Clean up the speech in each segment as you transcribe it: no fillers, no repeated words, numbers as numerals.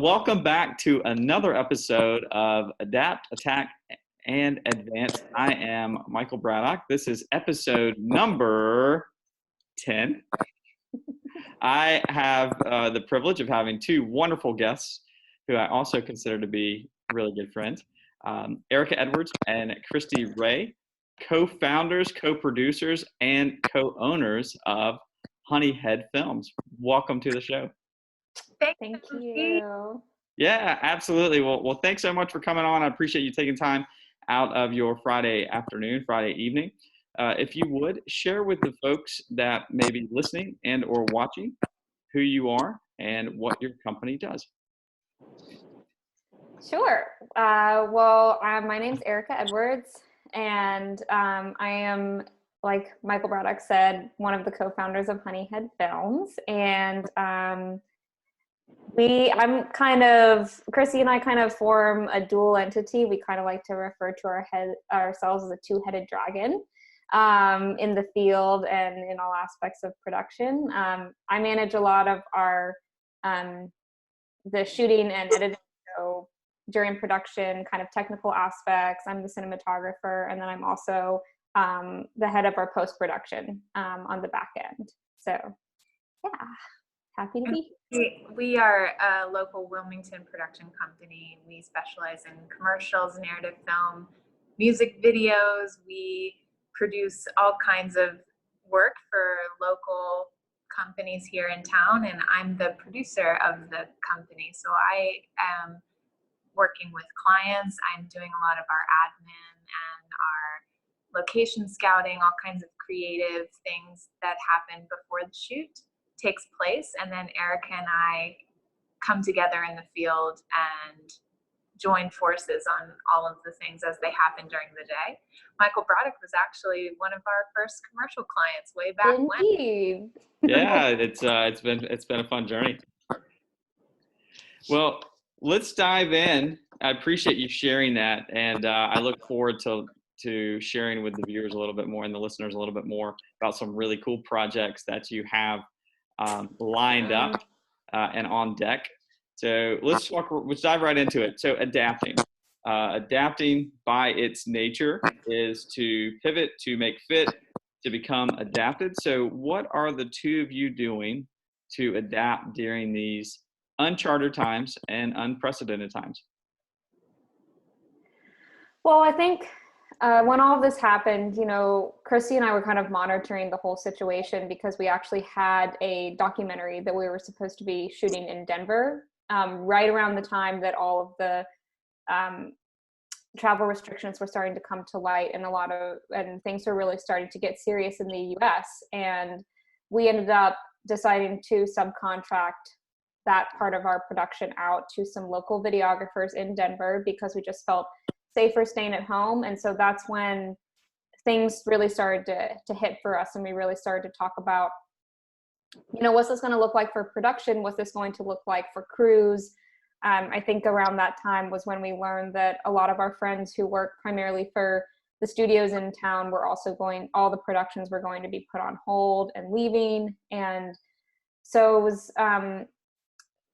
Welcome back to another episode of Adapt, Attack, and Advance. I am Michael Braddock. This is episode number 10. I have the privilege of having two wonderful guests who I also consider to be really good friends. Erika Edwards and Kristi Ray, co-founders, co-producers, and co-owners of Honeyhead Films. Welcome to the show. Thank you. Yeah, absolutely. Well, thanks so much for coming on. I appreciate you taking time out of your Friday afternoon, Friday evening. If you would, share with the folks that may be listening and or watching who you are and what your company does. Sure. My name's Erika Edwards, and I am, like Michael Braddock said, one of the co-founders of Honeyhead Films. And Kristi and I kind of form a dual entity. We kind of like to refer to ourselves as a two-headed dragon in the field and in all aspects of production. I manage a lot of our the shooting and editing, so during production, kind of technical aspects. I'm the cinematographer, and then I'm also the head of our post-production on the back end. So, yeah. Happy to be here. We are a local Wilmington production company. We specialize in commercials, narrative film, music videos. We produce all kinds of work for local companies here in town, and I'm the producer of the company. So I am working with clients. I'm doing a lot of our admin and our location scouting, all kinds of creative things that happen before the shoot takes place, and then Erika and I come together in the field and join forces on all of the things as they happen during the day. Michael Braddock was actually one of our first commercial clients way back Indeed. when. Yeah, it's been a fun journey. Well, let's dive in. I appreciate you sharing that, and I look forward to sharing with the viewers a little bit more and the listeners a little bit more about some really cool projects that you have lined up and on deck. So let's dive right into it. So adapting by its nature is to pivot, to make fit, to become adapted. So what are the two of you doing to adapt during these uncharted times and unprecedented times? Well, I think when all of this happened, Kristi and I were kind of monitoring the whole situation because we actually had a documentary that we were supposed to be shooting in Denver right around the time that all of the travel restrictions were starting to come to light, and things were really starting to get serious in the US. And we ended up deciding to subcontract that part of our production out to some local videographers in Denver because we just felt safer staying at home. And so that's when things really started to hit for us, and we really started to talk about, what's this going to look like for production? What's this going to look like for crews? I think around that time was when we learned that a lot of our friends who work primarily for the studios in town were also all the productions were going to be put on hold and leaving. And so it was,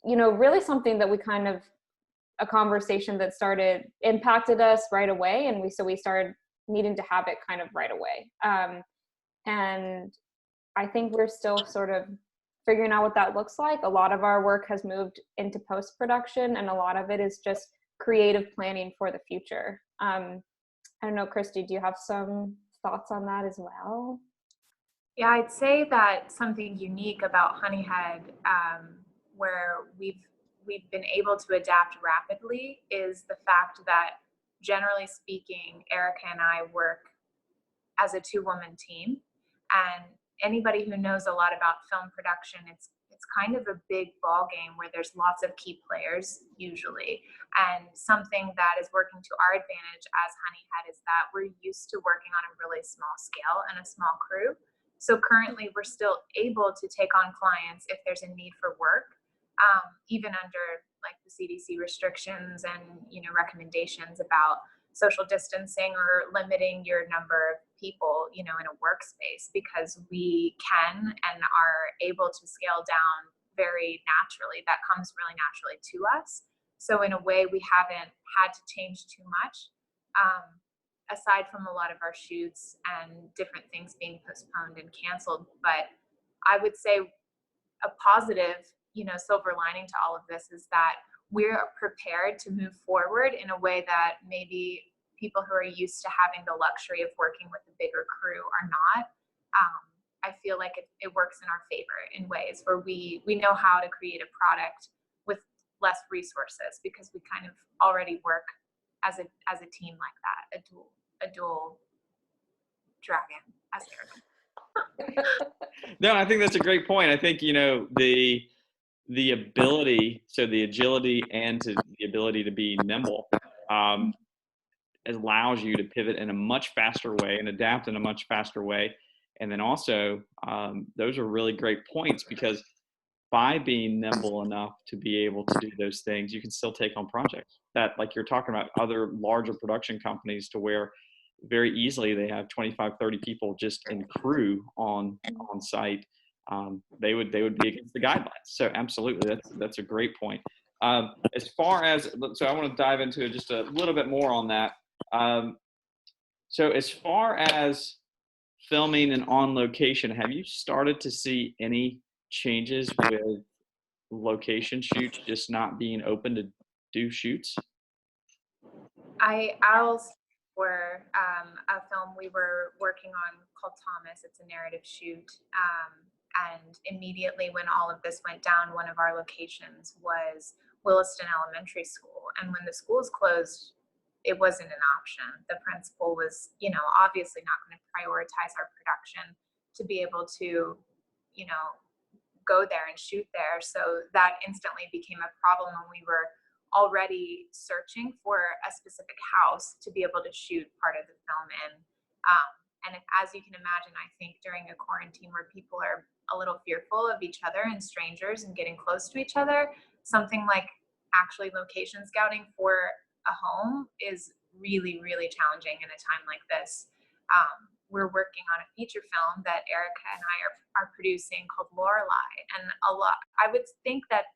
really something that we kind of, a conversation that impacted us right away. And we started needing to have it kind of right away. And I think we're still sort of figuring out what that looks like. A lot of our work has moved into post-production, and a lot of it is just creative planning for the future. I don't know, Kristi, do you have some thoughts on that as well? Yeah, I'd say that something unique about Honeyhead, where we've been able to adapt rapidly, is the fact that, generally speaking, Erika and I work as a two-woman team. And anybody who knows a lot about film production, it's kind of a big ball game where there's lots of key players usually. And something that is working to our advantage as Honeyhead is that we're used to working on a really small scale and a small crew. So currently we're still able to take on clients if there's a need for work, even under like the CDC restrictions and recommendations about social distancing or limiting your number of people, in a workspace, because we can and are able to scale down very naturally. That comes really naturally to us. So in a way, we haven't had to change too much, aside from a lot of our shoots and different things being postponed and canceled. But I would say a positive, silver lining to all of this is that we're prepared to move forward in a way that maybe people who are used to having the luxury of working with a bigger crew are not. I feel like it works in our favor in ways where we know how to create a product with less resources, because we kind of already work as a team like that, a dual dragon, as Erika. No, I think that's a great point. I think, the ability, so the agility and the ability to be nimble, allows you to pivot in a much faster way and adapt in a much faster way. And then also, those are really great points, because by being nimble enough to be able to do those things, you can still take on projects that, like you're talking about, other larger production companies, to where very easily they have 25, 30 people just in crew on site. They would be against the guidelines. So absolutely, that's a great point. As far as, so I want to dive into just a little bit more on that. So as far as filming and on location, have you started to see any changes with location shoots just not being open to do shoots? I'll for a film we were working on called Thomas. It's a narrative shoot. And immediately when all of this went down, one of our locations was Williston Elementary School. And when the schools closed, it wasn't an option. The principal was, obviously not going to prioritize our production to be able to, go there and shoot there. So that instantly became a problem when we were already searching for a specific house to be able to shoot part of the film in. And as you can imagine, I think during a quarantine where people are a little fearful of each other and strangers and getting close to each other, something like actually location scouting for a home is really, really challenging in a time like this. We're working on a feature film that Erika and I are producing called Lorelei. And I would think that,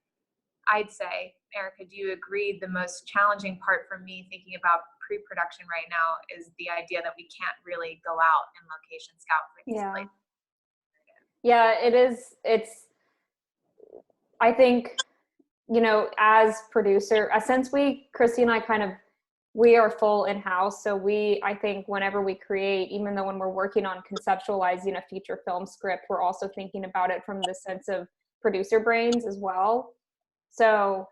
I'd say, Erika, do you agree the most challenging part for me thinking about pre-production right now is the idea that we can't really go out and location scout for these places? Yeah, it is. I think, as producer, since Kristi and I we are full in-house. So I think whenever we create, even though when we're working on conceptualizing a feature film script, we're also thinking about it from the sense of producer brains as well. So,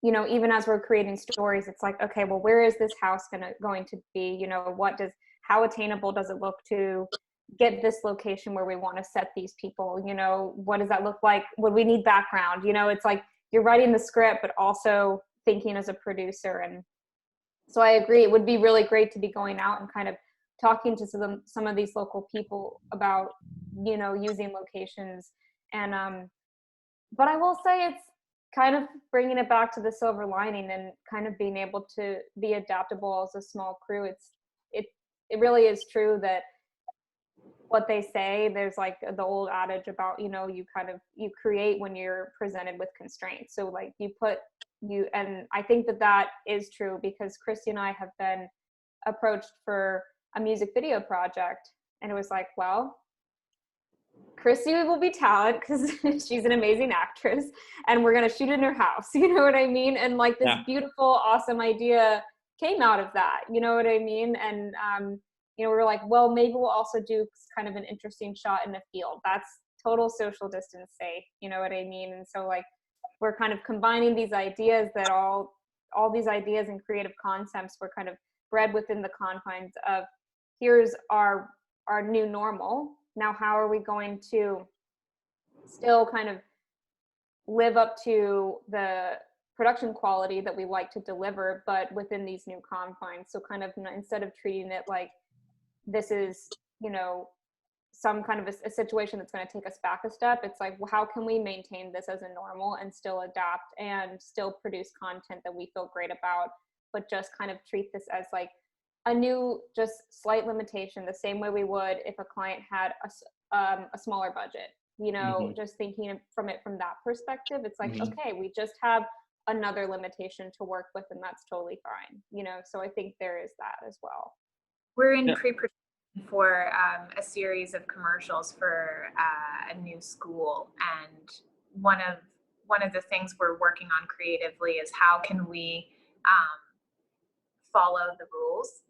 even as we're creating stories, it's like, okay, well, where is this house going to be? How attainable does it look to get this location where we want to set these people? What does that look like? Would we need background? It's like you're writing the script, but also thinking as a producer. And so I agree. It would be really great to be going out and kind of talking to some of these local people about, using locations. And, but I will say it's kind of bringing it back to the silver lining and kind of being able to be adaptable as a small crew. It really is true that what they say, there's like the old adage about, you create when you're presented with constraints. So like and I think that is true, because Kristi and I have been approached for a music video project, and it was like, well, Kristi will be talent because she's an amazing actress, and we're going to shoot in her house. You know what I mean? And like this beautiful, awesome idea came out of that. You know what I mean? And, we were like, well, maybe we'll also do kind of an interesting shot in the field. That's total social distance safe. You know what I mean? And so like, we're kind of combining these ideas that all these ideas and creative concepts were kind of bred within the confines of, here's our new normal. Now, how are we going to still kind of live up to the production quality that we like to deliver, but within these new confines? So kind of instead of treating it like this is, some kind of a situation that's going to take us back a step, it's like, well, how can we maintain this as a normal and still adapt and still produce content that we feel great about, but just kind of treat this as like a new, just slight limitation, the same way we would if a client had a smaller budget. you know, Mhm. just thinking from that perspective, it's like, Mhm. okay, we just have another limitation to work with, and that's totally fine, you know. So I think there is that as well. We're in Yeah. pre-production for a series of commercials for a new school, and one of the things we're working on creatively is how can we um, follow the rules.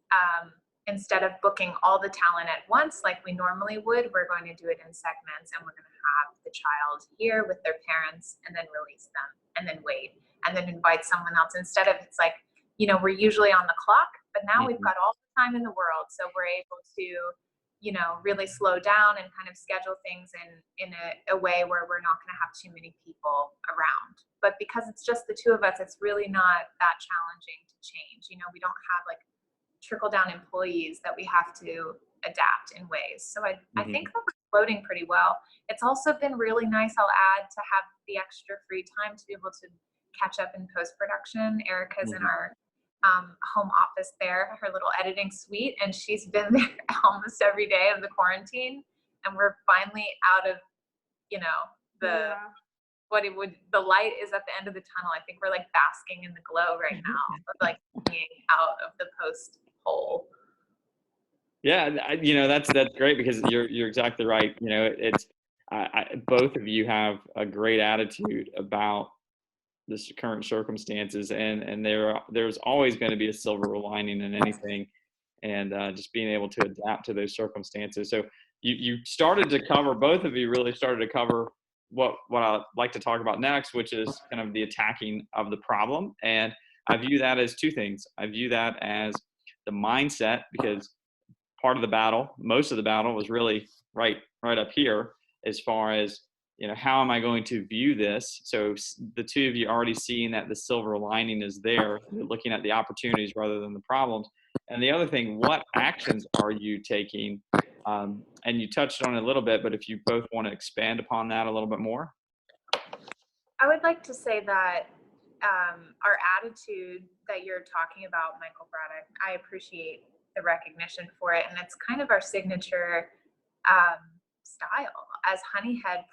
Instead of booking all the talent at once like we normally would, we're going to do it in segments, and we're going to have the child here with their parents and then release them and then wait and then invite someone else. Instead of, it's like, you know, we're usually on the clock, but now we've Mhm. got all the time in the world. So we're able to, you know, really slow down and kind of schedule things in a way where we're not going to have too many people around. But because it's just the two of us, it's really not that challenging to change. You know, we don't have like trickle down employees that we have to adapt in ways. So I think Mhm. that we're floating pretty well. It's also been really nice, I'll add, to have the extra free time to be able to catch up in post-production. Erica's in Mhm. our home office there, her little editing suite, and she's been there almost every day of the quarantine. And we're finally out of, you know, the Yeah. the light is at the end of the tunnel. I think we're like basking in the glow right now of like being out of the post hole. Yeah, you know, that's great because you're exactly right. You know, it's both of you have a great attitude about this current circumstances, and there's always going to be a silver lining in anything, and just being able to adapt to those circumstances. So you started to cover, both of you really started to cover what I'd like to talk about next, which is kind of the attacking of the problem. And I view that as two things. I view that as the mindset, because part of the battle, most of the battle was really right up here, as far as, you know, how am I going to view this? So the two of you already seeing that the silver lining is there, you're looking at the opportunities rather than the problems. And the other thing, what actions are you taking? And you touched on it a little bit, but if you both want to expand upon that a little bit more. I would like to say that our attitude that you're talking about, Michael Braddock, I appreciate the recognition for it. And it's kind of our signature style as Honeyhead.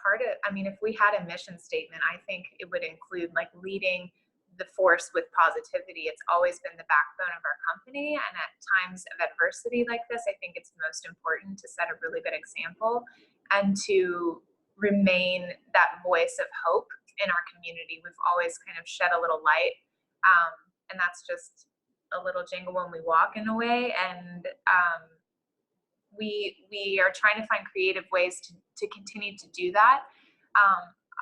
I mean, if we had a mission statement, I think it would include like leading the force with positivity. It's always been the backbone of our company. And at times of adversity like this, I think it's most important to set a really good example and to remain that voice of hope in our community. We've always kind of shed a little light, and that's just a little jingle when we walk in a way. And we are trying to find creative ways to continue to do that.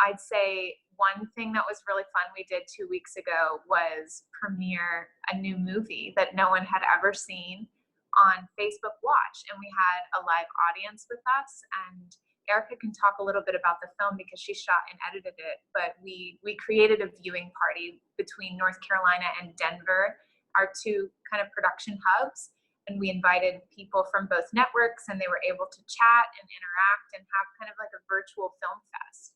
I'd say one thing that was really fun we did 2 weeks ago was premiere a new movie that no one had ever seen on Facebook Watch, and we had a live audience with us. And Erika can talk a little bit about the film because she shot and edited it, but we created a viewing party between North Carolina and Denver, our two kind of production hubs. And we invited people from both networks, and they were able to chat and interact and have kind of like a virtual film fest.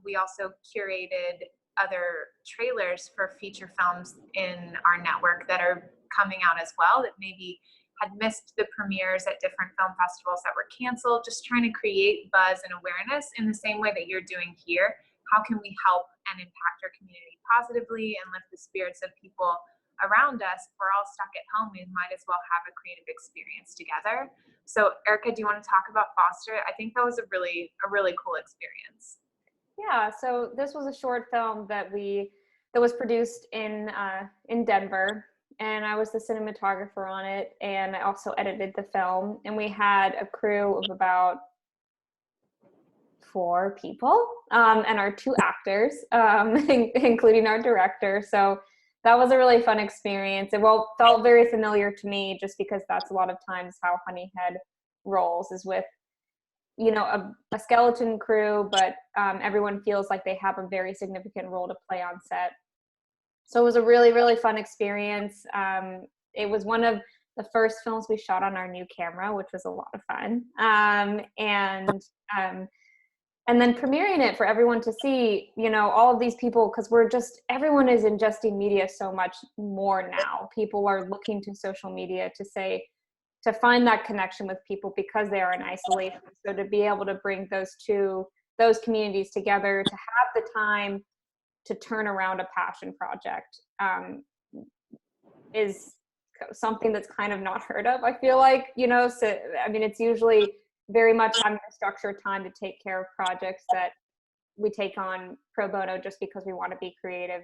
We also curated other trailers for feature films in our network that are coming out as well, that maybe had missed the premieres at different film festivals that were canceled, just trying to create buzz and awareness in the same way that you're doing here. How can we help and impact our community positively and lift the spirits of people around us? If we're all stuck at home, we might as well have a creative experience together. So Erika, do you want to talk about Foster? I think that was a really cool experience. Yeah, so this was a short film that was produced in Denver, and I was the cinematographer on it, and I also edited the film. And we had a crew of about 4 people, and our 2 actors, including our director. So that was a really fun experience. It felt very familiar to me, just because that's a lot of times how Honeyhead rolls, is with, you know, a skeleton crew, but everyone feels like they have a very significant role to play on set. So it was a really, really fun experience. It was one of the first films we shot on our new camera, which was a lot of fun. And then premiering it for everyone to see, you know, all of these people, because everyone is ingesting media so much more now. People are looking to social media to find that connection with people because they are in isolation. So to be able to bring those two those communities together, to have the time to turn around a passion project, is something that's kind of not heard of, I feel like, so, I mean, it's usually very much having a structured time to take care of projects that we take on pro bono just because we want to be creative.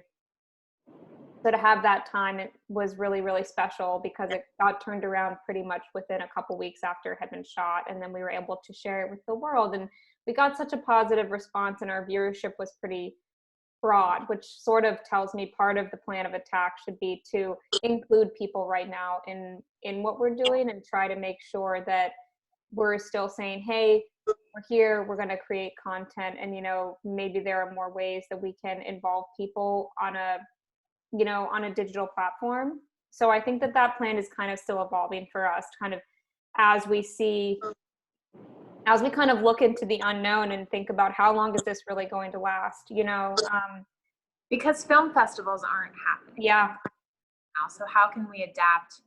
So to have that time, it was really, really special because it got turned around pretty much within a couple weeks after it had been shot. And then we were able to share it with the world. And we got such a positive response, and our viewership was pretty broad, which sort of tells me part of the plan of attack should be to include people right now in what we're doing, and try to make sure that we're still saying, hey, we're here, we're going to create content, and maybe there are more ways that we can involve people on a digital platform. So I think that plan is kind of still evolving for us, kind of as we kind of look into the unknown and think about how long is this really going to last, because film festivals aren't happening. Yeah. Now, so how can we adapt?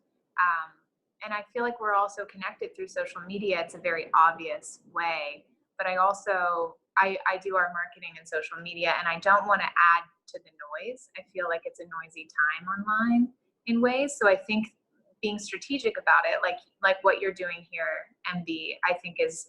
And I feel like we're also connected through social media. It's a very obvious way, but I also, I do our marketing and social media, and I don't want to add to the noise. I feel like it's a noisy time online in ways. So I think being strategic about it, like what you're doing here, MB, I think is,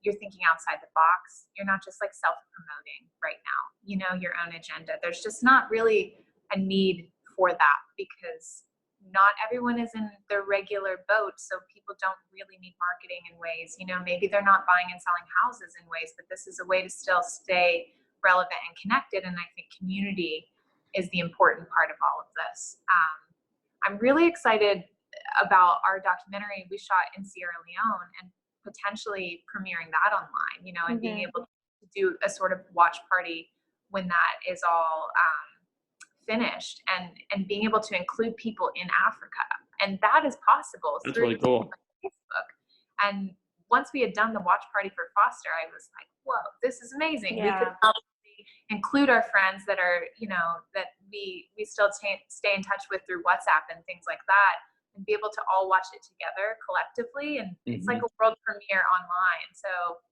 you're thinking outside the box. You're not just like self-promoting right now, your own agenda. There's just not really a need for that, because not everyone is in their regular boat. So people don't really need marketing in ways, maybe they're not buying and selling houses in ways, but this is a way to still stay relevant and connected. And I think community is the important part of all of this. I'm really excited about our documentary we shot in Sierra Leone, and potentially premiering that online, and being able to do a sort of watch party when that is all finished, and being able to include people in Africa. And that is possible. That's really cool. Facebook. And once we had done the watch party for Foster, I was like, whoa, this is amazing. Yeah. We could probably include our friends that are, that we still stay in touch with through WhatsApp and things like that, and be able to all watch it together collectively. And it's like a world premiere online. So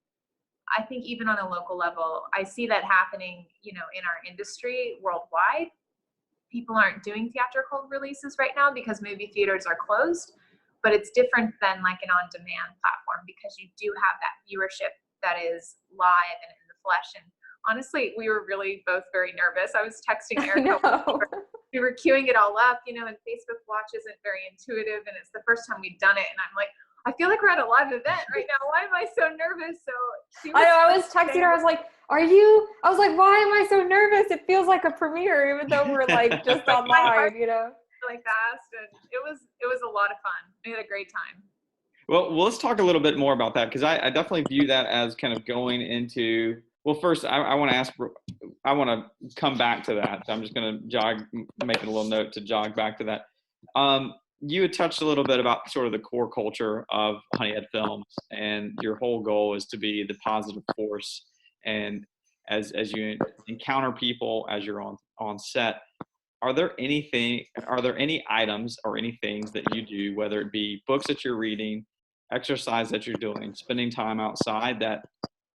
I think even on a local level, I see that happening, in our industry worldwide. People aren't doing theatrical releases right now because movie theaters are closed, but it's different than like an on-demand platform, because you do have that viewership that is live and in the flesh. And honestly, we were really both very nervous. I was texting Erika. We were queuing it all up, and Facebook Watch isn't very intuitive, and it's the first time we'd done it. And I'm like, I feel like we're at a live event right now. Why am I so nervous? So I was texting her. I was like, why am I so nervous? It feels like a premiere, even though we're like just online, Really fast, and it was a lot of fun. We had a great time. Well, let's talk a little bit more about that, because I definitely view that as kind of going into. Well, first, I want to come back to that. So I'm just going to making a little note to jog back to that. You had touched a little bit about sort of the core culture of Honeyhead Films, and your whole goal is to be the positive force. And as you encounter people, as you're on set, are there any items or any things that you do, whether it be books that you're reading, exercise that you're doing, spending time outside, that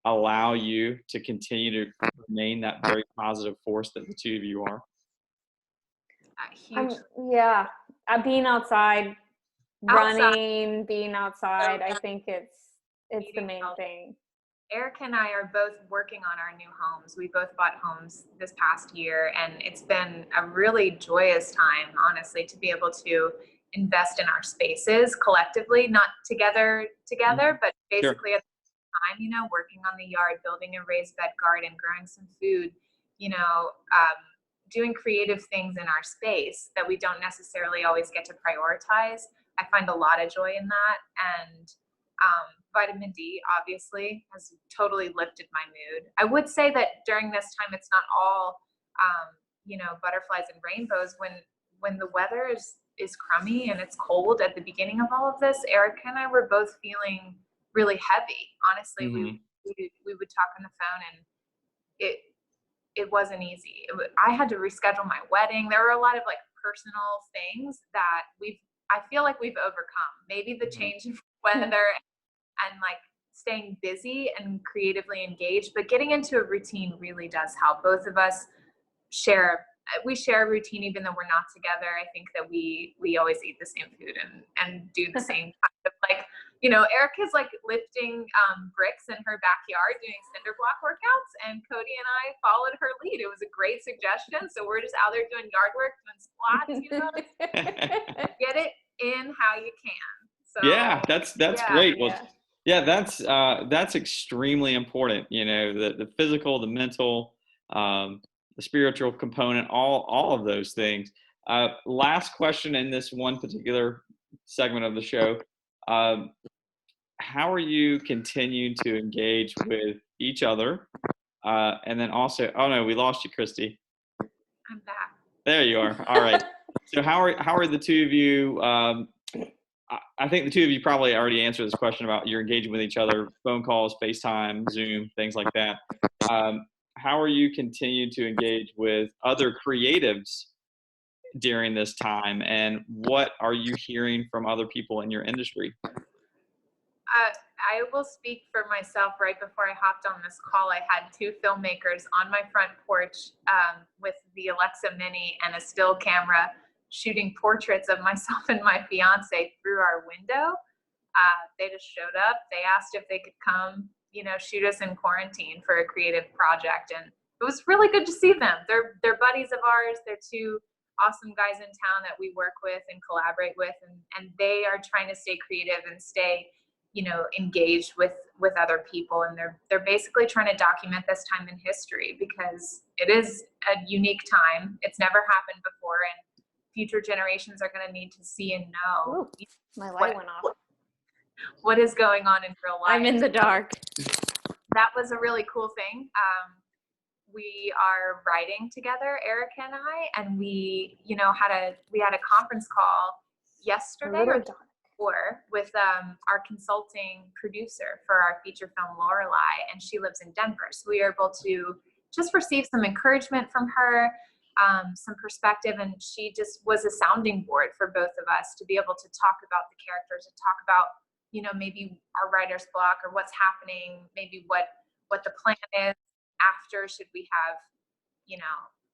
allow you to continue to remain that very positive force that the two of you are? Being outside, running, being outside. I think it's the main thing. Erika and I are both working on our new homes. We both bought homes this past year, and it's been a really joyous time, honestly, to be able to invest in our spaces collectively, not together, but basically at the time, working on the yard, building a raised bed garden, growing some food, doing creative things in our space that we don't necessarily always get to prioritize. I find a lot of joy in that. And vitamin D obviously has totally lifted my mood. I would say that during this time, it's not all, butterflies and rainbows. When the weather is crummy and it's cold at the beginning of all of this, Erika and I were both feeling really heavy. Honestly, we would talk on the phone, and it wasn't easy. I had to reschedule my wedding. There were a lot of like personal things that I feel like we've overcome. Maybe the change in weather and like staying busy and creatively engaged, but getting into a routine really does help. Both of us share a routine even though we're not together. I think that we always eat the same food and do the same kind of like, Erica's like lifting bricks in her backyard doing cinder block workouts, and Cody and I followed her lead. It was a great suggestion. So we're just out there doing yard work, doing squats, get it in how you can. So yeah, that's great. Well, yeah, that's extremely important. The physical, the mental, the spiritual component, all of those things. Last question in this one particular segment of the show. How are you continuing to engage with each other? And then also, oh no, we lost you, Kristi. I'm back. There you are. All right. So how are the two of you? I think the two of you probably already answered this question about your engagement with each other, phone calls, FaceTime, Zoom, things like that. How are you continuing to engage with other creatives during this time? And what are you hearing from other people in your industry? I will speak for myself. Right before I hopped on this call, I had two filmmakers on my front porch with the Alexa Mini and a still camera shooting portraits of myself and my fiance through our window. They just showed up. They asked if they could come, shoot us in quarantine for a creative project. And it was really good to see them. They're buddies of ours. They're two awesome guys in town that we work with and collaborate with. And they are trying to stay creative and stay engaged with other people, and they're basically trying to document this time in history because it is a unique time. It's never happened before, and future generations are going to need to see and know. Ooh, my light went off. What is going on in real life? I'm in the dark. That was a really cool thing. We are writing together, Erika and I, and we had a conference call yesterday with our consulting producer for our feature film Lorelei, and she lives in Denver. So we were able to just receive some encouragement from her, some perspective, and she just was a sounding board for both of us to be able to talk about the characters and talk about, maybe our writer's block or what's happening, maybe what the plan is after. Should we have,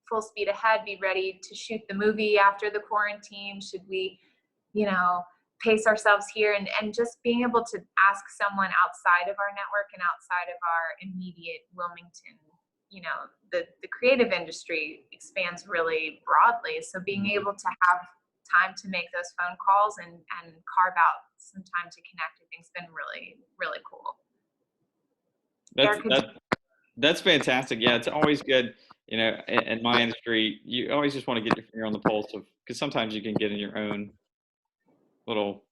full speed ahead, be ready to shoot the movie after the quarantine? Should we, pace ourselves here, and just being able to ask someone outside of our network and outside of our immediate Wilmington, the creative industry expands really broadly. So being able to have time to make those phone calls and carve out some time to connect, I think has been really, really cool. That's fantastic. Yeah, it's always good. In my industry, you always just want to get your finger on the pulse because sometimes you can get in your own little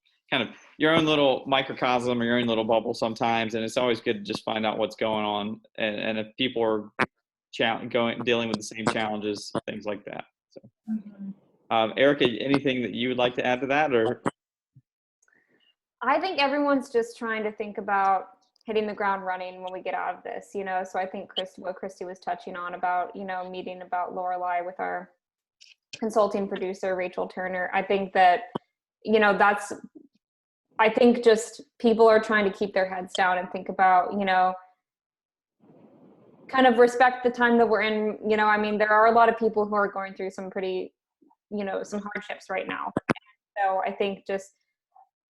microcosm or your own little bubble sometimes, and it's always good to just find out what's going on and if people are dealing with the same challenges, things like that. So Erika, anything that you would like to add to that? Or I think everyone's just trying to think about hitting the ground running when we get out of this, so I think what Kristi was touching on about meeting about Lorelei with our consulting producer Rachel Turner, I think that I think just people are trying to keep their heads down and think about, kind of respect the time that we're in. There are a lot of people who are going through some pretty, some hardships right now. So I think just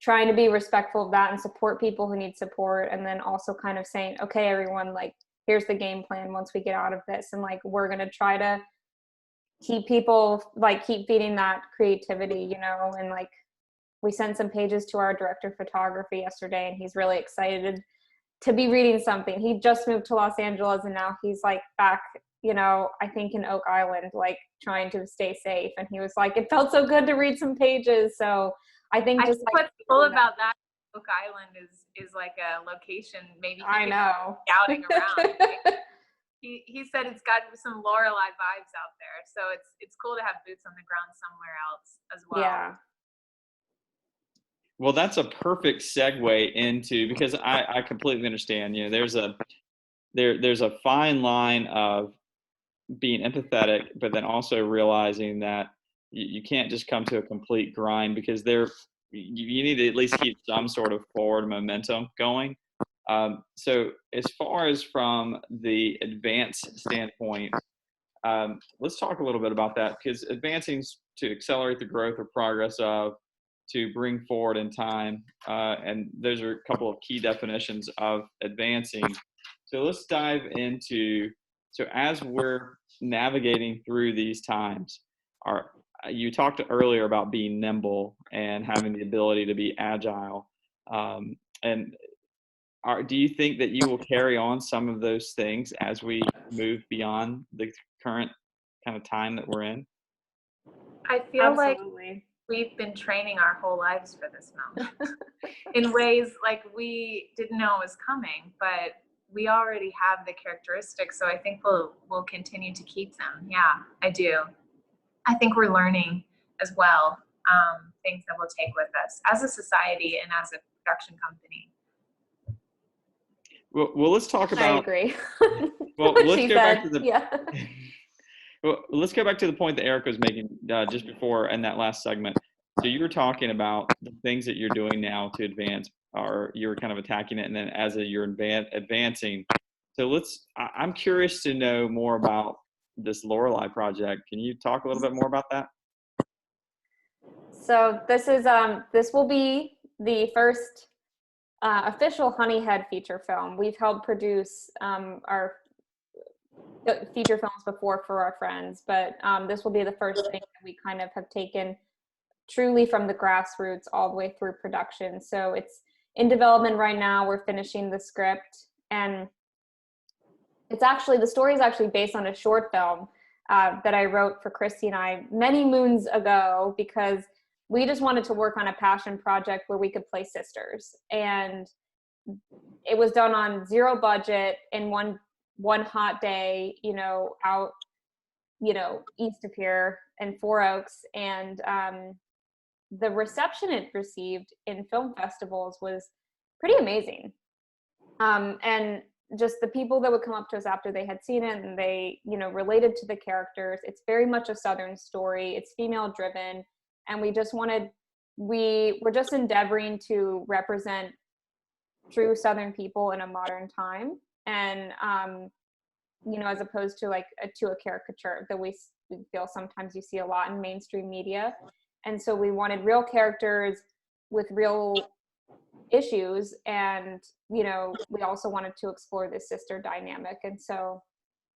trying to be respectful of that and support people who need support. And then also kind of saying, okay, everyone, like, here's the game plan once we get out of this. And like, we're going to try to keep people, like, keep feeding that creativity, and like, we sent some pages to our director of photography yesterday, and he's really excited to be reading something. He just moved to Los Angeles, and now he's like back, I think in Oak Island, like trying to stay safe. And he was like, it felt so good to read some pages. So I think just what's cool about that, Oak Island is like a location. Maybe I know scouting around. He said it's got some Lorelei vibes out there. So it's cool to have boots on the ground somewhere else as well. Yeah. Well, that's a perfect segue into, because I completely understand, there's a fine line of being empathetic, but then also realizing that you can't just come to a complete grind, because you need to at least keep some sort of forward momentum going. So as far as from the advanced standpoint, let's talk a little bit about that, because advancing to accelerate the growth or progress of, to bring forward in time, and those are a couple of key definitions of advancing. So let's dive into, so as we're navigating through these times, you talked earlier about being nimble and having the ability to be agile. And do you think that you will carry on some of those things as we move beyond the current kind of time that we're in? I feel like Absolutely. we've been training our whole lives for this moment in ways like we didn't know it was coming, but we already have the characteristics. So I think we'll continue to keep them. Yeah, I do. I think we're learning as well, things that we'll take with us as a society and as a production company. Well, let's talk about. I agree. Well, let's go back to the. Yeah. Well, let's go back to the point that Erika was making just before in that last segment. So you were talking about the things that you're doing now to advance, or you're kind of attacking it, and then as you're advancing. So I'm curious to know more about this Lorelei project. Can you talk a little bit more about that? So this will be the first official Honeyhead feature film. We've helped produce our feature films before for our friends, but this will be the first thing that we kind of have taken truly from the grassroots all the way through production. So it's in development right now. We're finishing the script, and the story is actually based on a short film that I wrote for Kristi and I many moons ago, because we just wanted to work on a passion project where we could play sisters. And it was done on zero budget in one hot day, out, east of here in Four Oaks. And the reception it received in film festivals was pretty amazing. And just the people that would come up to us after they had seen it, and they, related to the characters. It's very much a Southern story. It's female driven. And we were just endeavoring to represent true Southern people in a modern time. And, as opposed to to a caricature that we feel sometimes you see a lot in mainstream media. And so we wanted real characters with real issues. And, we also wanted to explore this sister dynamic. And so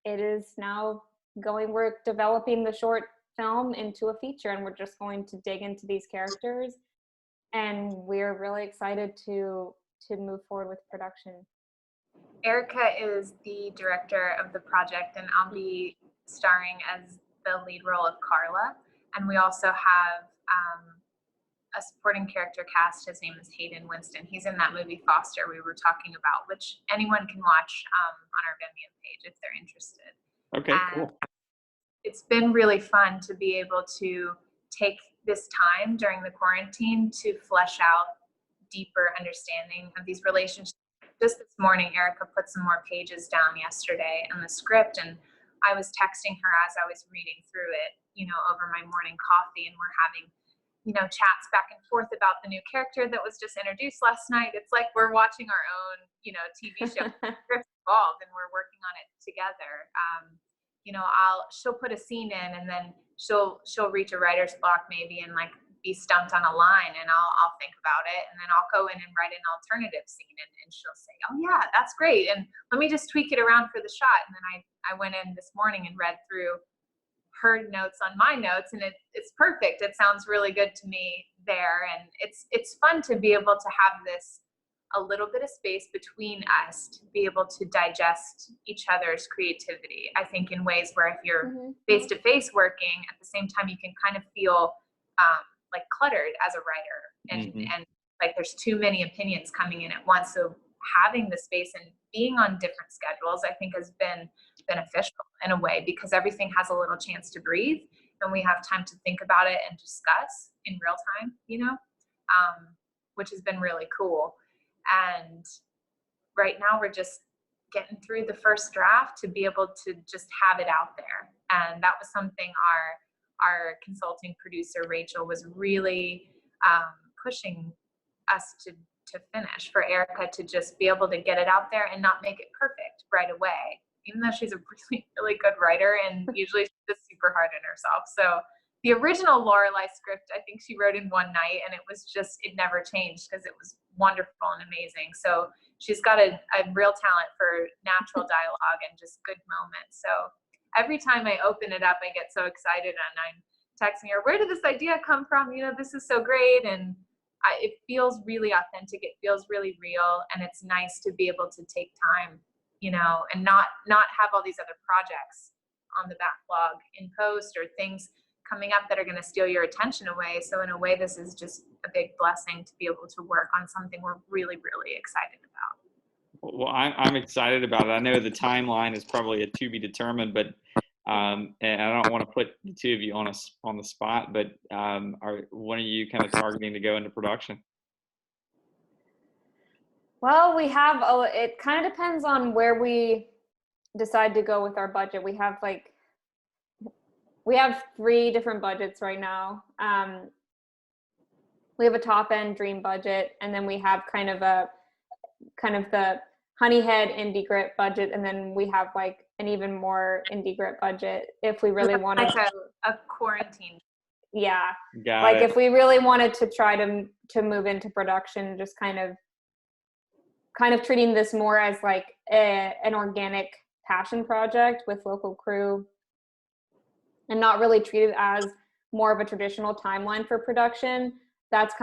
it is now we're developing the short film into a feature, and we're just going to dig into these characters. And we're really excited to move forward with production. Erika is the director of the project, and I'll be starring as the lead role of Carla. And we also have a supporting character cast. His name is Hayden Winston. He's in that movie Foster we were talking about, which anyone can watch on our Vimeo page if they're interested. Okay, cool. It's been really fun to be able to take this time during the quarantine to flesh out deeper understanding of these relationships. Just this morning, Erika put some more pages down yesterday on the script, and I was texting her as I was reading through it, over my morning coffee, and we're having, chats back and forth about the new character that was just introduced last night. It's like we're watching our own, TV show evolve, and we're working on it together. She'll put a scene in, and then she'll reach a writer's block maybe, and be stumped on a line, and I'll think about it, and then I'll go in and write an alternative scene, and she'll say, oh yeah, that's great, and let me just tweak it around for the shot. And then I went in this morning and read through her notes on my notes, and it's perfect. It sounds really good to me there, and it's fun to be able to have this a little bit of space between us to be able to digest each other's creativity. I think in ways where if you're face to face working, at the same time you can kind of feel cluttered as a writer, and there's too many opinions coming in at once. So having the space and being on different schedules, I think, has been beneficial in a way, because everything has a little chance to breathe, and we have time to think about it and discuss in real time, which has been really cool. And right now we're just getting through the first draft to be able to just have it out there. And that was something our consulting producer, Rachel, was really pushing us to finish, for Erika to just be able to get it out there and not make it perfect right away, even though she's a really, really good writer and usually she's just super hard on herself. So the original Lorelei script, I think she wrote in one night, and it never changed because it was wonderful and amazing. So she's got a real talent for natural dialogue and just good moments. So every time I open it up, I get so excited, and I'm texting her, where did this idea come from? This is so great. And it feels really authentic. It feels really real. And it's nice to be able to take time, and not have all these other projects on the backlog in post or things coming up that are going to steal your attention away. So in a way, this is just a big blessing to be able to work on something we're really, really excited about. Well, I'm excited about it. I know the timeline is probably a to be determined, but and I don't want to put the two of you on the spot, but are one of you kind of targeting to go into production? Well, it kind of depends on where we decide to go with our budget. We have 3 different budgets right now. We have a top end dream budget, and then we have kind of the Honeyhead indie grit budget, and then we have like an even more indie grit budget if we really wanted like a quarantine. Yeah. Got it. If we really wanted to try to move into production, just kind of treating this more as like an organic passion project with local crew, and not really treat it as more of a traditional timeline for production. That's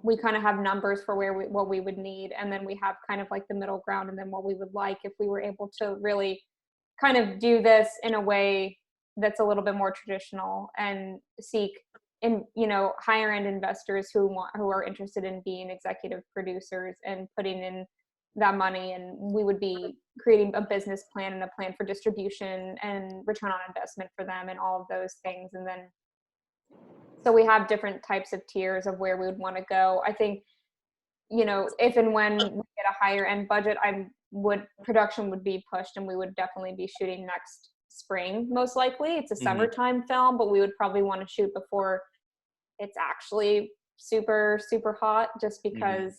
we kind of have numbers for what we would need, and then we have kind of like the middle ground, and then what we would like if we were able to really kind of do this in a way that's a little bit more traditional and seek higher end investors who are interested in being executive producers and putting in that money, and we would be creating a business plan and a plan for distribution and return on investment for them and all of those things. And then so we have different types of tiers of where we would want to go. I think if and when we get a higher end budget, production would be pushed, and we would definitely be shooting next spring. Most likely it's a summertime film, but we would probably want to shoot before it's actually super, super hot, just because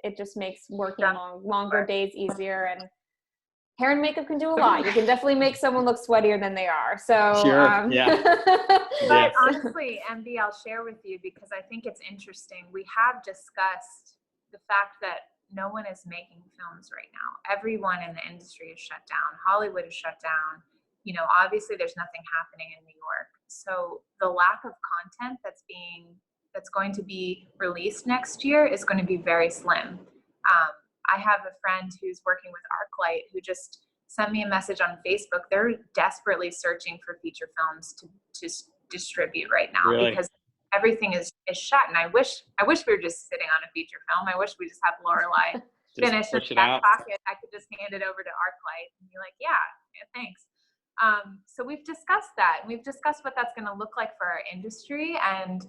it just makes working longer days easier. And hair and makeup can do a lot. You can definitely make someone look sweatier than they are. So sure. Yeah. But honestly, MB, I'll share with you, because I think it's interesting. We have discussed the fact that no one is making films right now. Everyone in the industry is shut down. Hollywood is shut down. Obviously there's nothing happening in New York. So the lack of content that's going to be released next year is going to be very slim. I have a friend who's working with ArcLight who just sent me a message on Facebook. They're desperately searching for feature films to distribute right now, really? Because everything is shut. And I wish we were just sitting on a feature film. I wish we just have Lorelei finish in the back pocket. I could just hand it over to ArcLight and be like, yeah, thanks. So we've discussed that. We've discussed what that's going to look like for our industry. And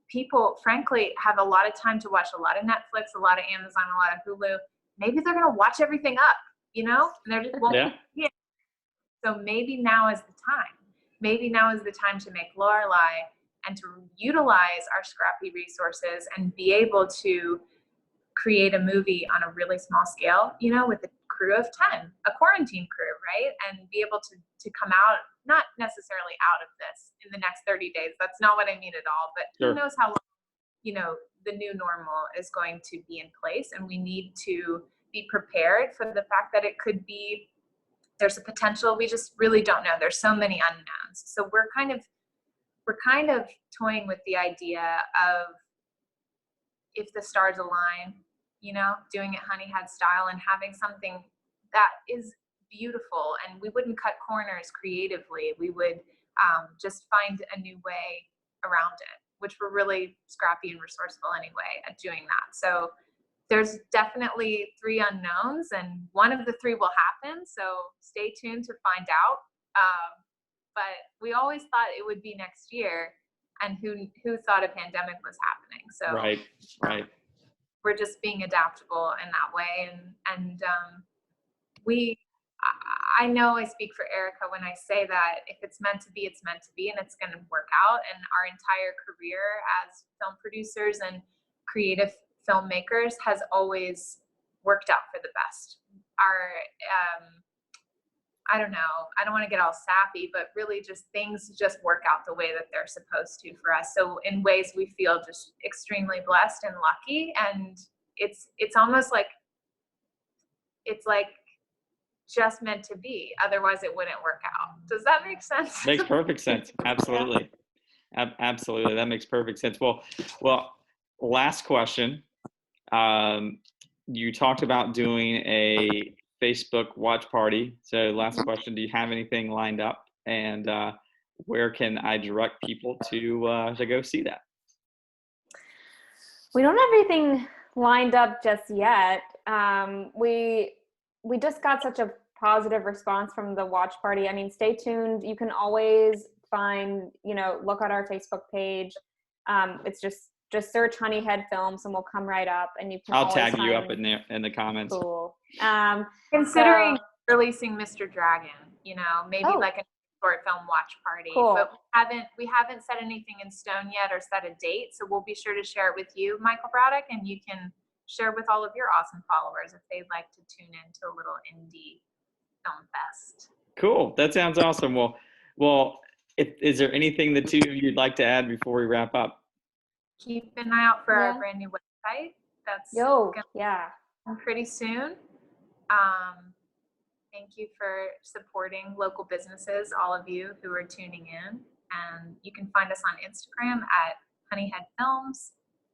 people, frankly, have a lot of time to watch a lot of Netflix, a lot of Amazon, a lot of Hulu. Maybe they're going to watch everything up, and they're just won't. Yeah. So maybe now is the time. Maybe now is the time to make Lorelei and to utilize our scrappy resources and be able to create a movie on a really small scale, with a crew of 10, a quarantine crew, right? And be able to come out, not necessarily out of this in the next 30 days. That's not what I mean at all, but Sure. Who knows how long, the new normal is going to be in place. And we need to be prepared for the fact that there's a potential. We just really don't know. There's so many unknowns. So we're kind of toying with the idea of, if the stars align, doing it Honeyhead style and having something that is beautiful, and we wouldn't cut corners creatively. We would just find a new way around it, which we're really scrappy and resourceful anyway at doing that. So there's definitely 3 unknowns, and one of the 3 will happen. So stay tuned to find out. But we always thought it would be next year, and who thought a pandemic was happening? So right. We're just being adaptable in that way. And I know I speak for Erika when I say that if it's meant to be, it's meant to be, and it's going to work out. And our entire career as film producers and creative filmmakers has always worked out for the best. Our, I don't know, I don't want to get all sappy, but really just things just work out the way that they're supposed to for us. So in ways we feel just extremely blessed and lucky. And it's almost like, it's like just meant to be. Otherwise it wouldn't work out. Does that make sense? Makes perfect sense. Absolutely. Absolutely. That makes perfect sense. Well, last question. You talked about doing a Facebook watch party. So last question, do you have anything lined up? And where can I direct people to go see that? We don't have anything lined up just yet. We just got such a positive response from the watch party. I mean, stay tuned. You can always find, look at our Facebook page. It's just search Honeyhead Films and we'll come right up, and you can I'll tag you up in the comments. Cool. Considering releasing Mr. Dragon, maybe like a short film watch party. Cool. But we haven't set anything in stone yet or set a date, so we'll be sure to share it with you, Michael Braddock, and you can share with all of your awesome followers if they'd like to tune into a little indie film fest. Cool. That sounds awesome. Well, is there anything the two of you'd like to add before we wrap up? Keep an eye out for our brand new website. That's pretty soon. Thank you for supporting local businesses, all of you who are tuning in. And you can find us on Instagram at Honeyhead Films,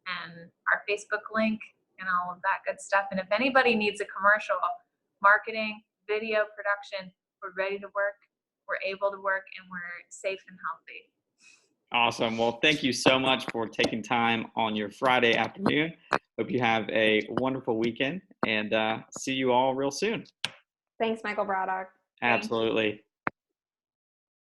and our Facebook link and all of that good stuff. And if anybody needs a commercial, marketing, video production, we're ready to work, we're able to work, and we're safe and healthy. Awesome. Well, thank you so much for taking time on your Friday afternoon. Hope you have a wonderful weekend, and see you all real soon. Thanks, Michael Braddock. Absolutely.